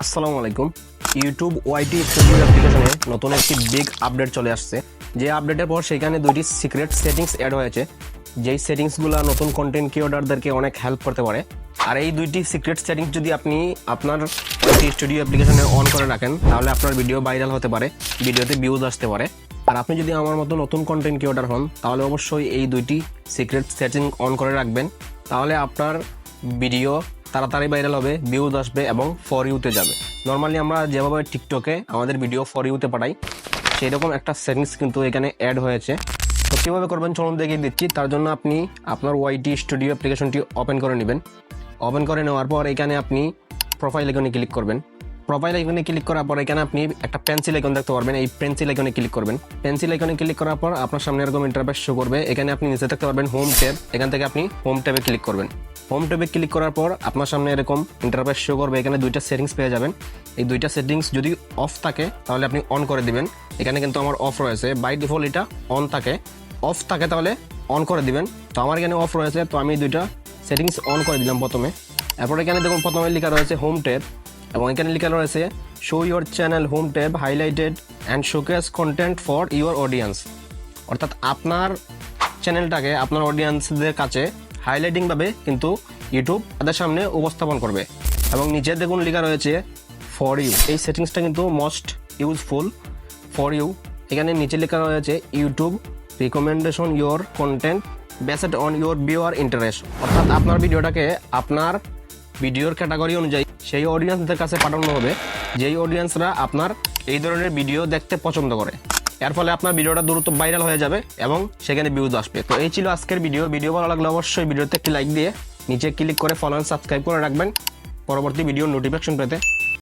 আসসালামু আলাইকুম। YouTube YT studio অ্যাপ্লিকেশনে নতুন একটি বিগ আপডেট চলে আসছে। যে আপডেটের পর সেখানে দুইটি সিক্রেট সেটিংস অ্যাড হয়েছে, যেই সেটিংসগুলো নতুন কন্টেন্ট ক্রিয়েটরদেরকে অনেক হেল্প করতে পারে। আর এই দুইটি সিক্রেট সেটিংস যদি আপনি আপনার ওয়াইটি স্টুডিও অ্যাপ্লিকেশনে অন করে রাখেন, তাহলে আপনার ভিডিও ভাইরাল হতে পারে, ভিডিওতে ভিউজ আসতে পারে। আর আপনি যদি আমার মতো নতুন কন্টেন্ট ক্রিয়েটর হন, তাহলে অবশ্যই এই দুইটি সিক্রেট সেটিং অন করে রাখবেন। তাহলে আপনার ভিডিও তাড়াতাড়ি ভাইরাল হবে, ভিউজ আসবে এবং ফর ইউতে যাবে। নর্মালি আমরা যেভাবে টিকটকে আমাদের ভিডিও ফর ইউতে পাঠাই, সেই রকম একটা সেটিংস কিন্তু এখানে অ্যাড হয়েছে। তো কীভাবে করবেন চলুন দেখিয়ে দিচ্ছি। তার জন্য আপনি আপনার ওয়াইটি স্টুডিও অ্যাপ্লিকেশনটি ওপেন করে নেবেন। ওপেন করে নেওয়ার পর এখানে আপনি প্রোফাইল আইকনে ক্লিক করবেন। প্রোফাইল আইকনে ক্লিক করার পর এখানে আপনি একটা পেন্সিল আইকন দেখতে পারবেন, এই পেন্সিল আইকনে ক্লিক করবেন। পেন্সিল আইকনে ক্লিক করার পর আপনার সামনে এরকম ইন্টারফেস শো করবে। এখানে আপনি নিচে দেখতে পারবেন হোম ট্যাব, এখান থেকে আপনি হোম ট্যাবে ক্লিক করবেন। হোম ট্যাবে ক্লিক করার পর আপনার সামনে এরকম ইন্টারফেস শো করবে। এখানে দুইটা সেটিংস পেয়ে যাবেন। এই দুইটা সেটিংস যদি অফ থাকে তাহলে আপনি অন করে দিবেন। এখানে কিন্তু আমার অফ রয়েছে, বাই ডিফল্ট এটা অন থাকে। অফ থাকে তাহলে অন করে দিবেন। তো আমার এখানে অফ রয়েছে, তো আমি দুইটা সেটিংস অন করে দিলাম প্রথমে। এরপর এখানে দেখুন প্রথমে লেখা রয়েছে হোম ট্যাব এবং এখানে লেখা রয়েছে show your channel home tab highlighted and showcase content for your audience. অর্থাৎ আপনার চ্যানেলটাকে আপনার অডিয়েন্সদের কাছে হাইলাইটিংভাবে কিন্তু ইউটিউব তাদের সামনে উপস্থাপন করবে। এবং নিচে দেখুন লেখা রয়েছে ফর ইউ। এই সেটিংসটা কিন্তু মোস্ট ইউজফুল ফর ইউ। এখানে নিচে লেখা রয়েছে YouTube recommendation your content based on your viewer interest. অর্থাৎ আপনার ভিডিওটাকে আপনার ভিডিওর ক্যাটাগরি অনুযায়ী সেই অডিয়েন্সদের কাছে পাঠানো হবে, যেই অডিয়েন্সরা আপনার এই ধরনের ভিডিও দেখতে পছন্দ করে। এর ফলে আপনার ভিডিওটা দ্রুত ভাইরাল হয়ে যাবে এবং সেখানে ভিউজ আসবে। তো এই ছিল আজকের ভিডিও ভালো লাগলে অবশ্যই ভিডিওতে একটি লাইক দিয়ে নিচে ক্লিক করে ফলো এন্ড সাবস্ক্রাইব করে রাখবেন পরবর্তী ভিডিওর নোটিফিকেশন পেতে।